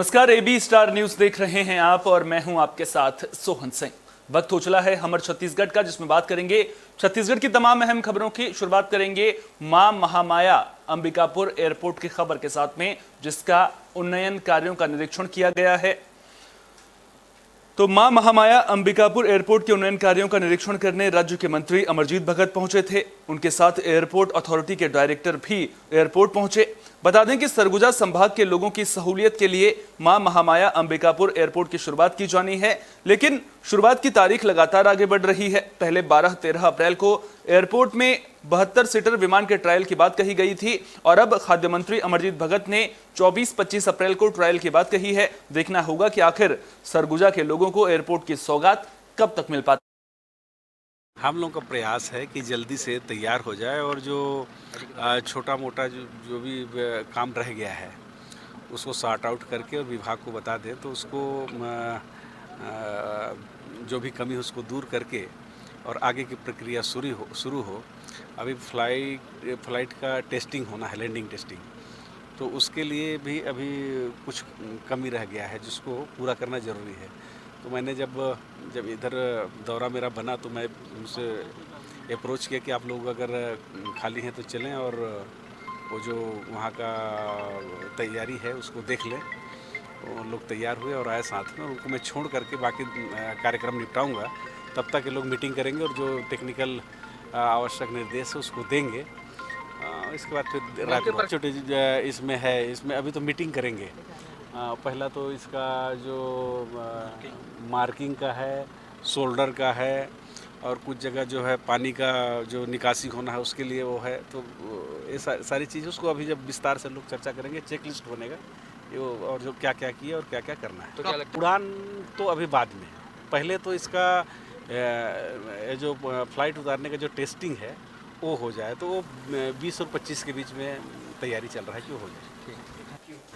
नमस्कार, AB star news देख रहे हैं आप और मैं हूं आपके साथ सोहन सिंह। वक्त हो चला है हमर छत्तीसगढ़ का, जिसमें बात करेंगे छत्तीसगढ़ की तमाम अहम खबरों की। शुरुआत करेंगे मां महामाया अंबिकापुर एयरपोर्ट की खबर के साथ में, जिसका उन्नयन कार्यों का निरीक्षण किया गया है। तो मां महामाया अंबिकापुर एयरपोर्ट के उन्नयन कार्यों का निरीक्षण करने राज्य के मंत्री अमरजीत भगत पहुंचे थे। उनके साथ एयरपोर्ट अथॉरिटी के डायरेक्टर भी एयरपोर्ट पहुंचे। बता दें कि सरगुजा संभाग के लोगों की सहूलियत के लिए मां महामाया अंबिकापुर एयरपोर्ट की शुरुआत की जानी है, लेकिन शुरुआत की तारीख लगातार आगे बढ़ रही है। पहले 12-13 अप्रैल को एयरपोर्ट में 72 सीटर विमान के ट्रायल की बात कही गई थी और अब खाद्य मंत्री अमरजीत भगत ने 24-25 अप्रैल को ट्रायल की बात कही है। देखना होगा कि आखिर सरगुजा के लोगों को एयरपोर्ट की सौगात कब तक मिल पाती। हम लोग का प्रयास है कि जल्दी से तैयार हो जाए और जो छोटा मोटा जो भी काम रह गया है उसको सॉर्ट आउट करके और विभाग को बता दें, तो उसको जो भी कमी है उसको दूर करके और आगे की प्रक्रिया शुरू हो। अभी फ्लाइट का टेस्टिंग होना है, लैंडिंग टेस्टिंग, तो उसके लिए भी अभी कुछ कमी रह गया है जिसको पूरा करना ज़रूरी है। तो मैंने जब इधर दौरा मेरा बना तो मैं उनसे अप्रोच किया कि आप लोग अगर खाली हैं तो चलें और वो जो वहाँ का तैयारी है उसको देख लें। वो लोग तैयार हुए और आए साथ में, उनको मैं छोड़ करके बाकी कार्यक्रम निपटाऊंगा। तब तक ये लोग मीटिंग करेंगे और जो टेक्निकल आवश्यक निर्देश है उसको देंगे। इसके बाद फिर रात छोटे इसमें है, इसमें अभी तो मीटिंग करेंगे। पहला तो इसका जो मार्किंग का है, शोल्डर का है और कुछ जगह जो है पानी का जो निकासी होना है उसके लिए वो है। तो ये सारी चीज़ उसको अभी जब विस्तार से लोग चर्चा करेंगे, चेक लिस्ट बनेगा और जो क्या क्या किया और क्या क्या करना है। तो क्या उड़ान तो अभी बाद में, पहले तो इसका जो फ्लाइट उतारने का जो टेस्टिंग है वो हो जाए, तो वो 20 और 25 के बीच में तैयारी चल रहा है कि वो हो जाए।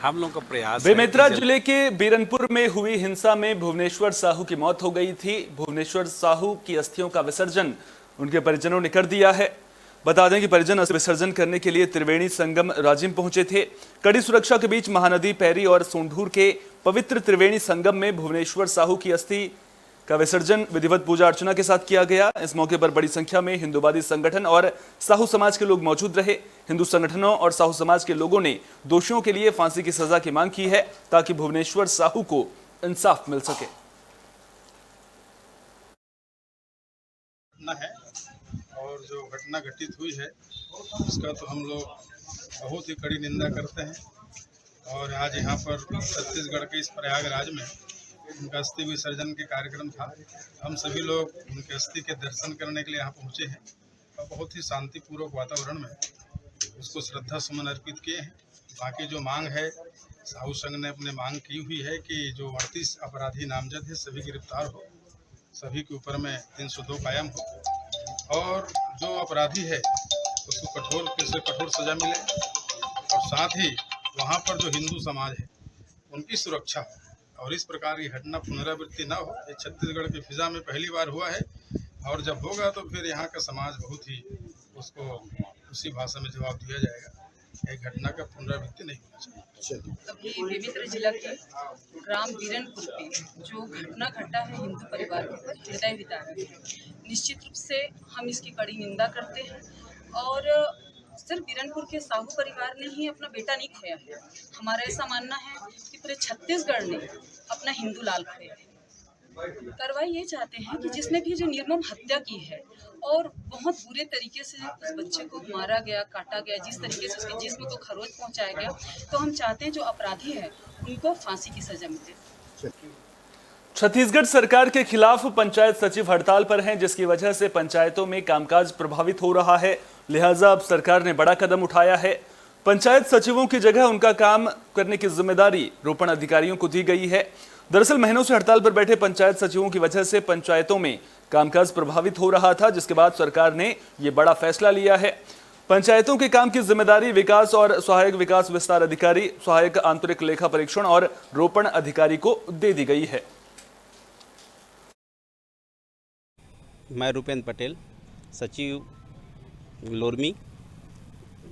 हम लोग का प्रयास बेमेतरा जिले के बीरनपुर में हुई हिंसा में भुवनेश्वर साहू की मौत हो गई थी। भुवनेश्वर साहू की अस्थियों का विसर्जन उनके परिजनों ने कर दिया है। बता दें कि परिजन विसर्जन करने के लिए त्रिवेणी संगम राजिम पहुंचे थे। कड़ी सुरक्षा के बीच महानदी पैरी और सोंढूर के पवित्र त्रिवेणी संगम में भुवनेश्वर साहू की अस्थि का विसर्जन विधिवत पूजा अर्चना के साथ किया गया। इस मौके पर बड़ी संख्या में हिंदूवादी संगठन और साहू समाज के लोग मौजूद रहे। हिंदू संगठनों और साहू समाज के लोगों ने दोषियों के लिए फांसी की सजा की मांग की है ताकि भुवनेश्वर साहू को इंसाफ मिल सके। है और जो घटना घटित हुई है उसका तो हम लोग बहुत ही कड़ी निंदा करते हैं और आज यहाँ पर छत्तीसगढ़ के इस प्रयागराज में उनका अस्थि विसर्जन के कार्यक्रम था। हम सभी लोग उनके अस्थि के दर्शन करने के लिए यहाँ पहुँचे हैं और बहुत ही शांतिपूर्वक वातावरण में उसको श्रद्धा सुमन अर्पित किए हैं। बाकी जो मांग है, साहू संघ ने अपने मांग की हुई है कि जो 38 अपराधी नामजद है सभी गिरफ्तार हो, सभी के ऊपर में 302 कायम हो और जो अपराधी है उसको कठोर से कठोर सजा मिले और साथ ही वहाँ पर जो हिंदू समाज है उनकी सुरक्षा हो और इस प्रकार की घटना पुनरावृत्ति न हो। ये छत्तीसगढ़ की फिजा में पहली बार हुआ है और जब होगा तो फिर यहाँ का समाज बहुत ही उसको उसी भाषा में जवाब दिया जाएगा। एक घटना का पुनरावृत्ति नहीं होना चाहिए। अभी बेमेतरा जिला के ग्राम बीरनपुर पे जो घटना घटा है हिंदू परिवार के ऊपर हृदय विदारक है। निश्चित रूप से हम इसकी कड़ी निंदा करते हैं और सिर्फ बीरनपुर के साहू परिवार ने ही अपना बेटा नहीं खोया है। हमारा ऐसा मानना है कि पूरे छत्तीसगढ़ ने अपना हिंदू लाल खोया है। कार्रवाई ये चाहते हैं कि जिसने भी जो निर्मम हत्या की है और बहुत बुरे तरीके से उस बच्चे को मारा गया, काटा गया, जिस तरीके से उसके जिस्म को खरोच पहुंचाया गया, तो हम चाहते हैं जो अपराधी है उनको फांसी की सजा मिले। छत्तीसगढ़ सरकार के खिलाफ पंचायत सचिव हड़ताल पर हैं, जिसकी वजह से पंचायतों में कामकाज प्रभावित हो रहा है। लिहाजा अब सरकार ने बड़ा कदम उठाया है। पंचायत सचिवों की जगह उनका काम करने की जिम्मेदारी रोपण अधिकारियों को दी गई है। दरअसल महीनों से हड़ताल पर बैठे पंचायत सचिवों की वजह से पंचायतों में कामकाज प्रभावित हो रहा था, जिसके बाद सरकार ने यह बड़ा फैसला लिया है। पंचायतों के काम की जिम्मेदारी विकास और सहायक विकास विस्तार अधिकारी, सहायक आंतरिक लेखा परीक्षण और रोपण अधिकारी को दे दी गई है। मैं रूपेंद्र पटेल, सचिव लोरमी,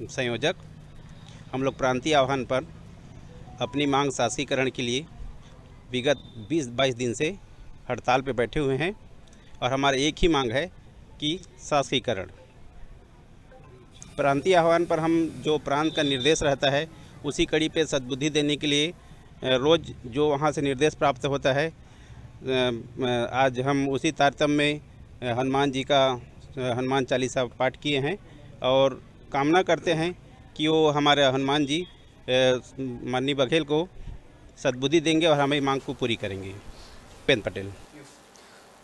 संयोजक। हम लोग प्रांतीय आह्वान पर अपनी मांग शासकीकरण के लिए विगत 20-22 दिन से हड़ताल पर बैठे हुए हैं और हमारा एक ही मांग है कि शासकीकरण। प्रांतीय आह्वान पर हम जो प्रांत का निर्देश रहता है उसी कड़ी पे सद्बुद्धि देने के लिए रोज़ जो वहाँ से निर्देश प्राप्त होता है, आज हम उसी तारतम्य में हनुमान चालीसा पाठ किए हैं और कामना करते हैं कि वो हमारे हनुमान जी माननीय बघेल को सद्बुद्धि देंगे और हमारी मांग को पूरी करेंगे। पेन पटेल।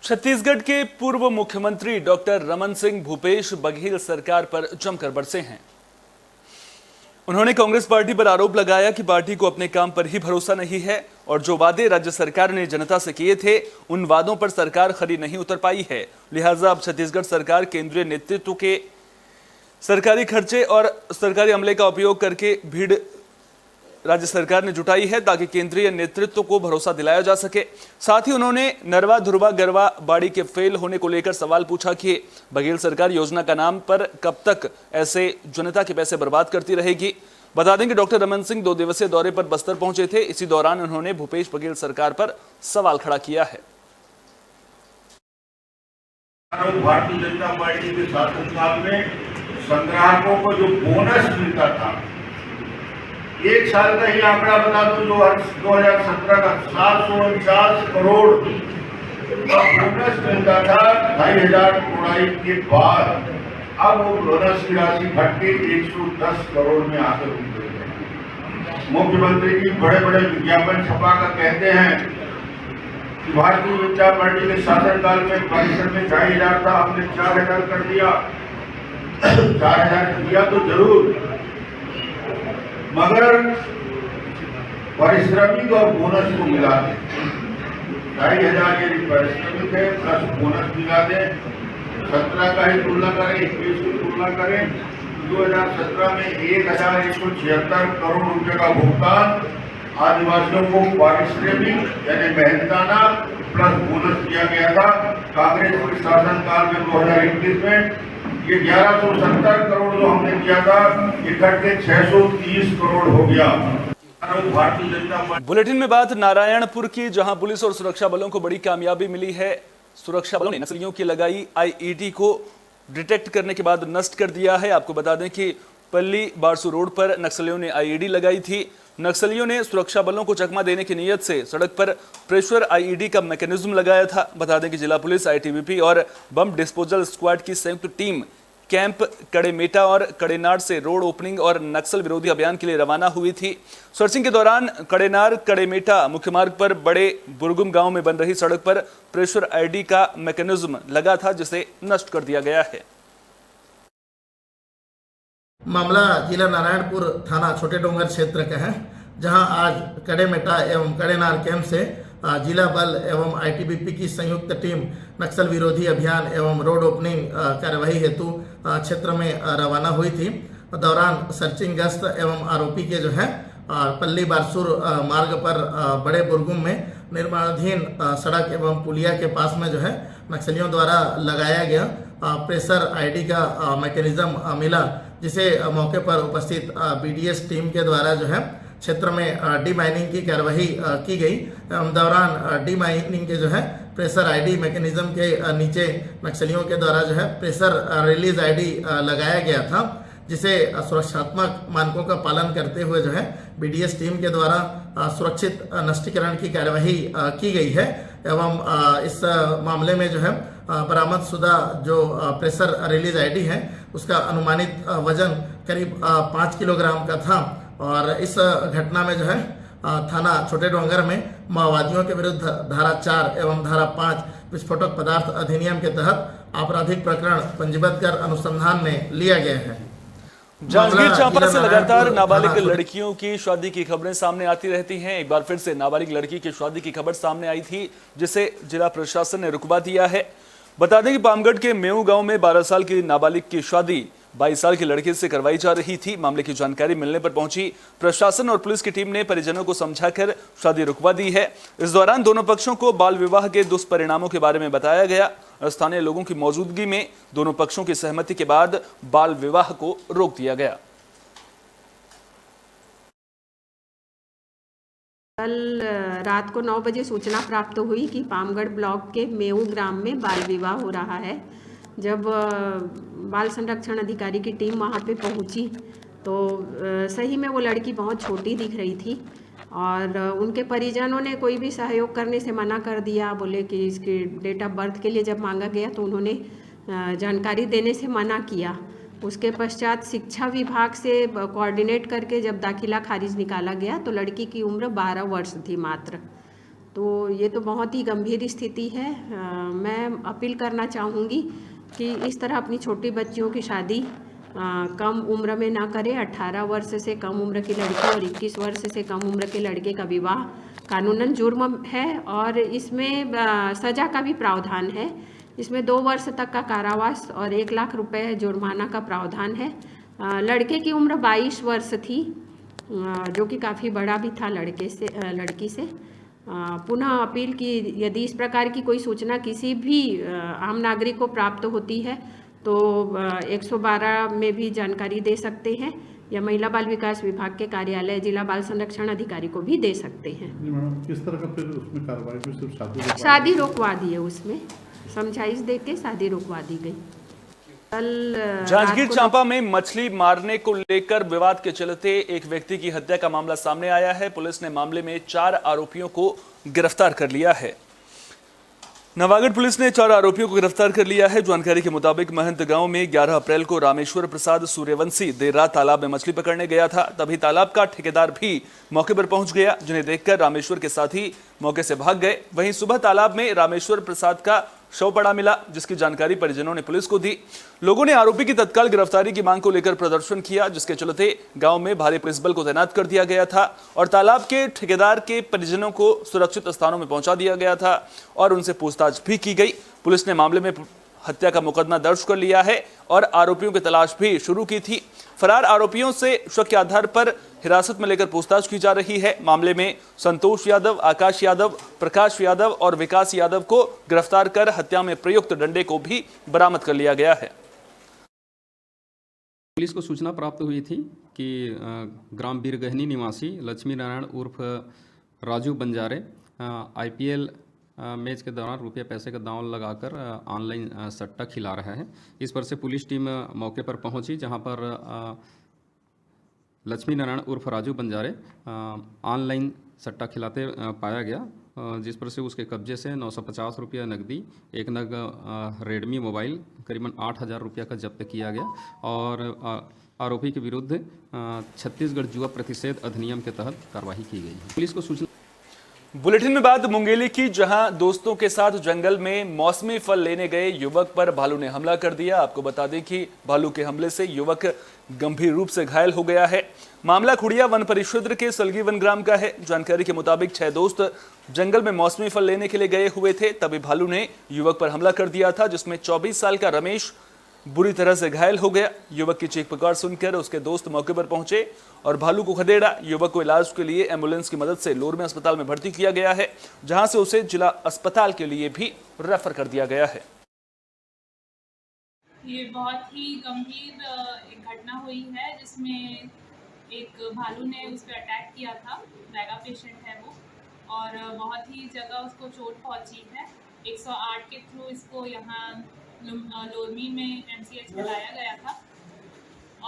छत्तीसगढ़ के पूर्व मुख्यमंत्री डॉक्टर रमन सिंह भूपेश बघेल सरकार पर जमकर बरसे हैं। उन्होंने कांग्रेस पार्टी पर आरोप लगाया कि पार्टी को अपने काम पर ही भरोसा नहीं है और जो वादे राज्य सरकार ने जनता से किए थे उन वादों पर सरकार खरी नहीं उतर पाई है। लिहाजा अब छत्तीसगढ़ सरकार केंद्रीय नेतृत्व के सरकारी खर्चे और सरकारी अमले का उपयोग करके भीड़ राज्य सरकार ने जुटाई है ताकि केंद्रीय नेतृत्व को भरोसा दिलाया जा सके। साथ ही उन्होंने नरवा धुरवा गरवा बाड़ी के फेल होने को लेकर सवाल पूछा कि बघेल सरकार योजना का नाम पर कब तक ऐसे जनता के पैसे बर्बाद करती रहेगी। बता दें कि डॉक्टर रमन सिंह 2 दिवसीय दौरे पर बस्तर पहुंचे थे। इसी दौरान उन्होंने भूपेश बघेल सरकार पर सवाल खड़ा किया है। भारतीय जनता पार्टी के शासनकाल में संग्राहकों को जो बोनस मिलता था, एक साल का ही आंकड़ा बता दूं, जो 2017 का 749 करोड़ का बोनस मिलता था 2500 कोड़ाई के बाद। अब वो बोनस की राशि घट के 110 करोड़ में आकर रुक गई है। मुख्यमंत्री जी बड़े बड़े विज्ञापन छपा कर कहते हैं कि भारतीय जनता पार्टी के शासनकाल में परिश्रम में 2500 था, हमने 4000 कर दिया। 4000 दिया तो जरूर, मगर परिश्रमिक और बोनस को मिला दे। 2500 यदि परिश्रमिक है प्लस बोनस मिला दे, 17 का ही तुलना करें, 21 की तुलना करें, 2017 में 1176 करोड़ रुपए का भुगतान आदिवासियों को पारिश्रमिक यानी मेहनताना प्लस बोनस दिया गया था। कांग्रेस के शासनकाल में 2021 में ये 1170 करोड़ जो हमने दिया था, ये घट के 630 करोड़ हो गया। भारतीय जनता पार्टी। बुलेटिन में बात नारायणपुर की, जहां पुलिस और सुरक्षा बलों को बड़ी कामयाबी मिली है। सुरक्षा बलों ने नक्सलियों की लगाई आईईडी को डिटेक्ट करने के बाद नष्ट कर दिया है। आपको बता दें कि पल्ली बारसू रोड पर नक्सलियों ने आईईडी लगाई थी। नक्सलियों ने सुरक्षा बलों को चकमा देने की नीयत से सड़क पर प्रेशर आईईडी का मैकेनिज्म लगाया था। बता दें कि जिला पुलिस, आईटीबीपी और बम डिस्पोजल स्क्वाड की संयुक्त टीम कैंप कड़ेमेटा और कड़ेनार से रोड ओपनिंग और नक्सल विरोधी अभियान के लिए रवाना हुई थी। सर्चिंग के दौरान कड़ेनार कड़ेमेटा मुख्य मार्ग पर बड़े बुरगुम गांव में बन रही सड़क पर प्रेशर आईडी का मैकेनिज्म लगा था, जिसे नष्ट कर दिया गया है। मामला जिला नारायणपुर थाना छोटे डोंगर क्षेत्र का है, जहां आज कड़ेमेटा एवं कड़ेनार कैंप से जिला बल एवं आईटीबीपी की संयुक्त टीम नक्सल विरोधी अभियान एवं रोड ओपनिंग कार्यवाही हेतु क्षेत्र में रवाना हुई थी। दौरान सर्चिंग गश्त एवं आरोपी के जो है पल्ली बारसूर मार्ग पर बड़े बुरगुम में निर्माणाधीन सड़क एवं पुलिया के पास में जो है नक्सलियों द्वारा लगाया गया प्रेशर आईडी का मैकेनिज्म मिला, जिसे मौके पर उपस्थित बीडीएस टीम के द्वारा जो है क्षेत्र में डी माइनिंग की कार्यवाही की गई। दौरान डी माइनिंग के जो है प्रेशर आईडी मैकेनिज्म के नीचे नक्सलियों के द्वारा जो है प्रेशर रिलीज आईडी लगाया गया था, जिसे सुरक्षात्मक मानकों का पालन करते हुए जो है बीडीएस टीम के द्वारा सुरक्षित नष्टीकरण की कार्यवाही की गई है। एवं इस मामले में जो है बरामद शुदा जो प्रेशर रिलीज आईडी है उसका अनुमानित वजन करीब 5 किलोग्राम का था। और इस घटना में जो है थाना छोटे डोंगर में माओवादियों के विरुद्ध धारा 4 एवं धारा 5 विस्फोटक पदार्थ अधिनियम के तहत आपराधिक प्रकरण पंजीबद्ध कर अनुसंधान में लिया गया है। जांजगीर चांपा से लगातार नाबालिग लड़कियों की शादी की खबरें सामने आती रहती हैं। एक बार फिर से नाबालिग लड़की की शादी की खबर सामने आई थी, जिसे जिला प्रशासन ने रुकवा दिया है। बता दें कि पामगढ़ के मेऊ गांव में 12 साल की नाबालिग की शादी 22 साल की लड़के से करवाई जा रही थी। मामले की जानकारी मिलने पर पहुंची प्रशासन और पुलिस की टीम ने परिजनों को समझाकर शादी रुकवा दी है। इस दौरान दोनों पक्षों को बाल विवाह के दुष्परिणामों के बारे में बताया गया। स्थानीय लोगों की मौजूदगी में दोनों पक्षों की सहमति के बाद बाल विवाह को रोक दिया गया। कल रात को 9 बजे सूचना प्राप्त हुई कि पामगढ़ ब्लॉक के मेऊ ग्राम में बाल विवाह हो रहा है। जब बाल संरक्षण अधिकारी की टीम वहां पे पहुंची तो सही में वो लड़की बहुत छोटी दिख रही थी और उनके परिजनों ने कोई भी सहयोग करने से मना कर दिया। बोले कि इसके डेट ऑफ बर्थ के लिए जब मांगा गया तो उन्होंने जानकारी देने से मना किया। उसके पश्चात शिक्षा विभाग से कोऑर्डिनेट करके जब दाखिला खारिज निकाला गया तो लड़की की उम्र 12 वर्ष थी मात्र। तो ये तो बहुत ही गंभीर स्थिति है। मैं अपील करना चाहूँगी कि इस तरह अपनी छोटी बच्चियों की शादी कम उम्र में ना करें। 18 वर्ष से कम उम्र की लड़की और 21 वर्ष से कम उम्र के लड़के का विवाह कानूनन जुर्म है और इसमें सज़ा का भी प्रावधान है। इसमें 2 वर्ष तक का कारावास और 1 लाख रुपए जुर्माना का प्रावधान है। लड़के की उम्र 22 वर्ष थी जो कि काफ़ी बड़ा भी था लड़की से। पुनः अपील की यदि इस प्रकार की कोई सूचना किसी भी आम नागरिक को प्राप्त होती है तो 112 में भी जानकारी दे सकते हैं या महिला बाल विकास विभाग के कार्यालय जिला बाल संरक्षण अधिकारी को भी दे सकते हैं। किस तरह का फिर उसमें कार्रवाई सिर्फ शादी रोकवा दी है, उसमें समझाइश देके शादी रोकवा दी गई। जांजगीर चांपा में मछली मारने को लेकर विवाद के चलते एक व्यक्ति की हत्या का मामला सामने आया है। पुलिस ने मामले में 4 आरोपियों को गिरफ्तार कर लिया है। नवागढ़ पुलिस ने 4 आरोपियों को गिरफ्तार कर लिया है। जानकारी के मुताबिक महंत गांव में 11 अप्रैल को रामेश्वर प्रसाद सूर्यवंशी देर रात तालाब में मछली पकड़ने गया था। तभी तालाब का ठेकेदार भी मौके पर पहुंच गया, जिन्हें देखकर रामेश्वर के साथी मौके से भाग गए। वहीं सुबह तालाब में रामेश्वर प्रसाद का शव पड़ा मिला, जिसकी जानकारी परिजनों ने पुलिस को दी। लोगों ने आरोपी की तत्काल गिरफ्तारी की मांग को लेकर प्रदर्शन किया, जिसके चलते गांव में भारी पुलिस बल को तैनात कर दिया गया था और तालाब के ठेकेदार के परिजनों को सुरक्षित स्थानों में पहुंचा दिया गया था और उनसे पूछताछ भी की गई। पुलिस ने मामले में हत्या का मुकदमा दर्ज कर लिया है और आरोपियों की तलाश भी शुरू की थी। फरार आरोपियों से शक के आधार पर हिरासत में लेकर पूछताछ की जा रही है। मामले में संतोष यादव, आकाश यादव, प्रकाश यादव और विकास यादव को गिरफ्तार कर हत्या में प्रयुक्त डंडे को भी बरामद कर लिया गया है। पुलिस को सूचना प्राप्त हुई थी कि ग्राम बीरगहनी निवासी लक्ष्मी नारायण उर्फ राजू बंजारे IPL मैच के दौरान रुपये पैसे का दांव लगाकर ऑनलाइन सट्टा खिला रहा है। इस पर से पुलिस टीम मौके पर पहुंची, जहां पर लक्ष्मी नारायण उर्फ राजू बंजारे ऑनलाइन सट्टा खिलाते पाया गया, जिस पर से उसके कब्जे से 950 रुपया नकदी, 1 नग रेडमी मोबाइल, करीबन 8,000 रुपया का जब्त किया गया और आरोपी के विरुद्ध छत्तीसगढ़ जुआ प्रतिषेध अधिनियम के तहत कार्रवाई की गई है। पुलिस को सूचना। बुलेटिन में बात मुंगेली की, जहां दोस्तों के साथ जंगल में मौसमी फल लेने गए युवक पर भालू ने हमला कर दिया। आपको बता दें कि भालू के हमले से युवक गंभीर रूप से घायल हो गया है। मामला खुड़िया वन परिक्षेत्र के सलगी वन ग्राम का है। जानकारी के मुताबिक 6 दोस्त जंगल में मौसमी फल लेने के लिए गए हुए थे, तभी भालू ने युवक पर हमला कर दिया था, जिसमें 24 साल का रमेश बुरी तरह से घायल हो गया। युवक की चीख पुकार सुनकर उसके दोस्त मौके पर पहुंचे और भालू को खदेड़ा। युवक को इलाज के लिए एम्बुलेंस की मदद से लोरमी अस्पताल में भर्ती किया गया है, जहां से उसे जिला अस्पताल के लिए भी रेफर कर दिया गया है। ये बहुत ही गंभीर एक घटना हुई है, जिसमें एक भालू ने उस पर अटैक किया था। बैगा पेशेंट है वो और बहुत ही जगह उसको चोट पहुंची है। 108 के थ्रू इसको यहाँ लोरमी में MCH में लाया गया था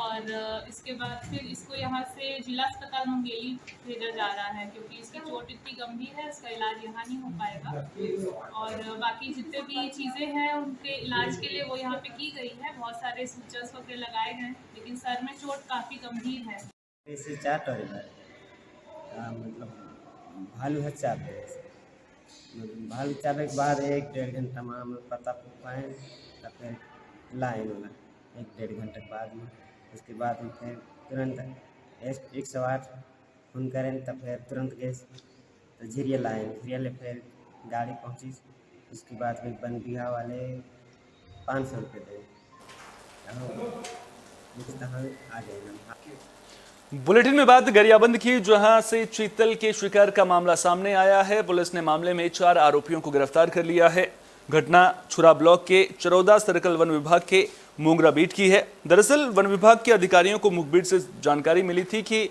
और इसके बाद फिर इसको यहाँ से जिला अस्पताल मुंगेली भेजा जा रहा है, क्योंकि इसकी चोट इतनी गंभीर है, इसका इलाज यहाँ नहीं हो पाएगा। और बाकी जितने भी चीज़ें हैं उनके इलाज के लिए वो यहाँ पे की गई है। बहुत सारे सूचर्स वगैरह लगाए गए, लेकिन सर में चोट काफ़ी गंभीर है। इससे 4 टोरी मतलब भालू है 4 बजे, भालू 4 के बाद 1-1.5 घंटा में हम पता पाए, फिर लाइन वाला 1-1.5 घंटे के बाद में। उसके बाद हम फिर तुरंत 108 फोन करें, तब फिर तुरंत गए तो झिरिया लाइन, झिरिया ले फिर गाड़ी पहुंची। उसके बाद फिर वन विभाग वाले 500 रुपये दे आ गए। बुलेटिन में बात गरियाबंद की, जहां से चीतल के शिकार का मामला सामने आया है। पुलिस ने मामले में 4 आरोपियों को गिरफ्तार कर लिया है। घटना छुरा ब्लॉक के चरौदा सर्कल वन विभाग के मोंगरा बीट की है। दरअसल वन विभाग के अधिकारियों को मुखबिर से जानकारी मिली थी कि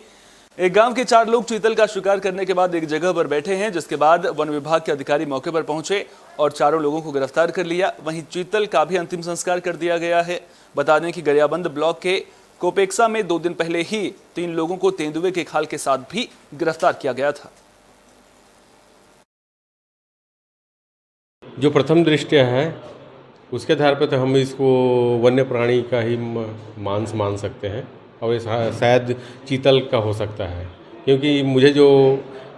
एक गांव के 4 लोग चीतल का शिकार करने के बाद एक जगह पर बैठे हैं, जिसके बाद वन विभाग के अधिकारी मौके पर पहुंचे और चारों लोगों को गिरफ्तार कर लिया। वहीं चीतल का भी अंतिम संस्कार कर दिया गया है। बता दें कि गरियाबंद ब्लॉक के कोपेक्सा में 2 दिन पहले ही 3 लोगों को तेंदुए के खाल के साथ भी गिरफ्तार किया गया था। जो प्रथम दृष्टया है उसके आधार पर तो हम इसको वन्य प्राणी का ही मांस मान सकते हैं और ये शायद चीतल का हो सकता है, क्योंकि मुझे जो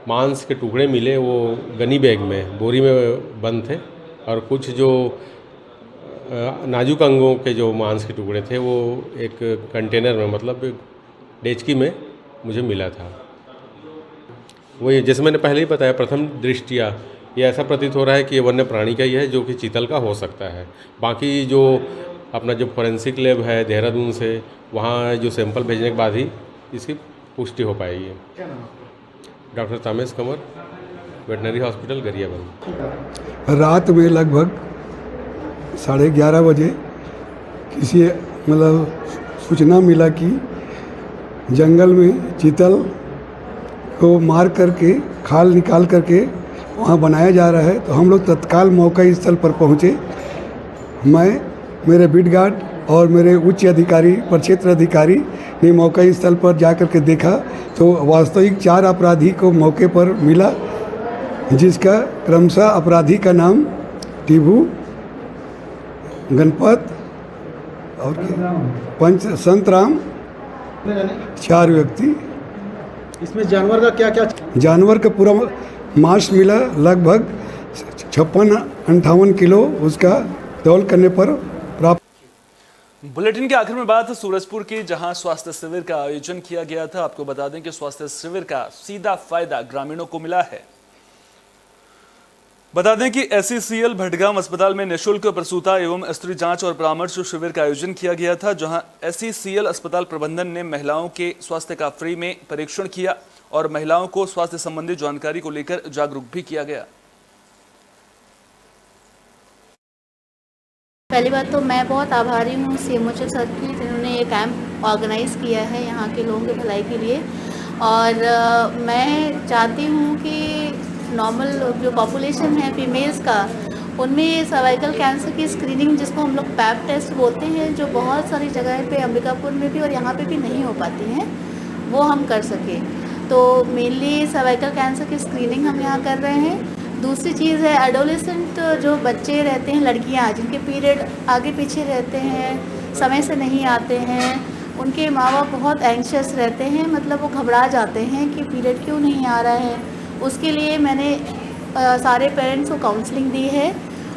मांस के टुकड़े मिले वो गनी बैग में बोरी में बंद थे और कुछ जो नाजुक अंगों के जो मांस के टुकड़े थे वो एक कंटेनर में मतलब डेचकी में मुझे मिला था। वही जैसे मैंने पहले ही बताया, प्रथम दृष्टिया ये ऐसा प्रतीत हो रहा है कि ये वन्य प्राणी का ही है, जो कि चीतल का हो सकता है। बाकी जो अपना जो फॉरेंसिक लैब है देहरादून से, वहाँ जो सैंपल भेजने के बाद ही इसकी पुष्टि हो पाएगी। Doctor Tamesh Kanwar, veterinary hospital Gariaband. रात में लगभग 11:30 बजे किसी सूचना मिला कि जंगल में चीतल को मार करके खाल निकाल करके वहाँ बनाया जा रहा है। तो हम लोग तत्काल मौका स्थल पर पहुँचे। मैं, मेरे बीट गार्ड और मेरे उच्च अधिकारी, प्रक्षेत्र अधिकारी ने मौका स्थल पर जाकर के देखा तो वास्तविक 4 अपराधी को मौके पर मिला, जिसका क्रमशः अपराधी का नाम टिभू, गणपत और पंच संतराम, 4 व्यक्ति। इसमें जानवर का क्या क्या? जानवर का पूरा मांस मिला, लगभग 56-58 किलो उसका तौल करने पर प्राप्त। बुलेटिन के आखिर में बात सूरजपुर की, जहां स्वास्थ्य शिविर का आयोजन किया गया था। आपको बता दें कि स्वास्थ्य शिविर का सीधा फायदा ग्रामीणों को मिला है। बता दें कि SCCL भटगांव अस्पताल में निःशुल्क प्रसूता एवं स्त्री जांच और परामर्श शिविर का आयोजन किया गया था, जहां SCCL अस्पताल प्रबंधन ने महिलाओं के स्वास्थ्य का फ्री में परीक्षण किया और महिलाओं को स्वास्थ्य संबंधी जानकारी को लेकर जागरूक भी किया गया। पहली बात तो मैं बहुत आभारी हूँ CMHO सर की, जिन्होंने ये कैंप ऑर्गेनाइज़ किया है यहाँ के लोगों की भलाई के लिए। और मैं चाहती हूँ कि नॉर्मल जो पॉपुलेशन है फीमेल्स का, उनमें सर्वाइकल कैंसर की स्क्रीनिंग, जिसको हम लोग पैप टेस्ट बोलते हैं, जो बहुत सारी जगह पे अंबिकापुर में भी और यहाँ पे भी नहीं हो पाती हैं, वो हम कर सके। तो मेनली सर्वाइकल कैंसर की स्क्रीनिंग हम यहाँ कर रहे हैं। दूसरी चीज़ है एडोलेसेंट जो बच्चे रहते हैं, लड़कियाँ जिनके पीरियड आगे पीछे रहते हैं, समय से नहीं आते हैं, उनके माँ बाप बहुत एंग्शियस रहते हैं, मतलब वो घबरा जाते हैं कि पीरियड क्यों नहीं आ रहा है। उसके लिए मैंने सारे पेरेंट्स को काउंसलिंग दी है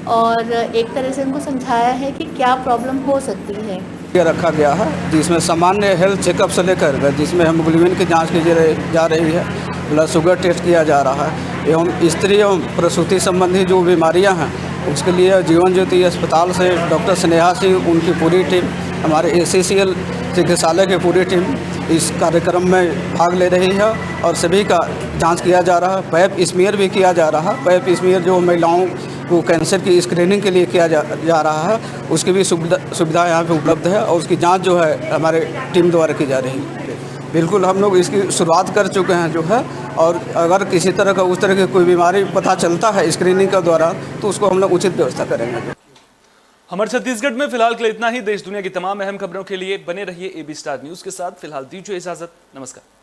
और एक तरह से उनको समझाया है कि क्या प्रॉब्लम हो सकती है। रखा गया है जिसमें सामान्य हेल्थ चेकअप से लेकर जिसमें हीमोग्लोबिन की जांच की जा रही है, ब्लड शुगर टेस्ट किया जा रहा है, एवं स्त्री एवं प्रसूति संबंधी जो बीमारियां हैं उसके लिए जीवन ज्योति अस्पताल से डॉक्टर स्नेहा सिंह, उनकी पूरी टीम, हमारे SCCL चिकित्सालय की पूरी टीम इस कार्यक्रम में भाग ले रही है और सभी का जांच किया जा रहा है। पैप स्मीयर भी किया जा रहा है। पैप स्मीयर जो महिलाओं को कैंसर की स्क्रीनिंग के लिए किया जा रहा है, उसकी भी सुविधा यहाँ पे उपलब्ध है और उसकी जांच जो है हमारे टीम द्वारा की जा रही है। बिल्कुल हम लोग इसकी शुरुआत कर चुके हैं जो है, और अगर किसी तरह का उस तरह की कोई बीमारी पता चलता है स्क्रीनिंग के द्वारा तो उसको हम लोग उचित व्यवस्था करेंगे। हमारे छत्तीसगढ़ में फिलहाल के लिए इतना ही। देश दुनिया की तमाम अहम खबरों के लिए बने रहिए AB स्टार न्यूज के साथ। फिलहाल दीजिए इजाजत, नमस्कार।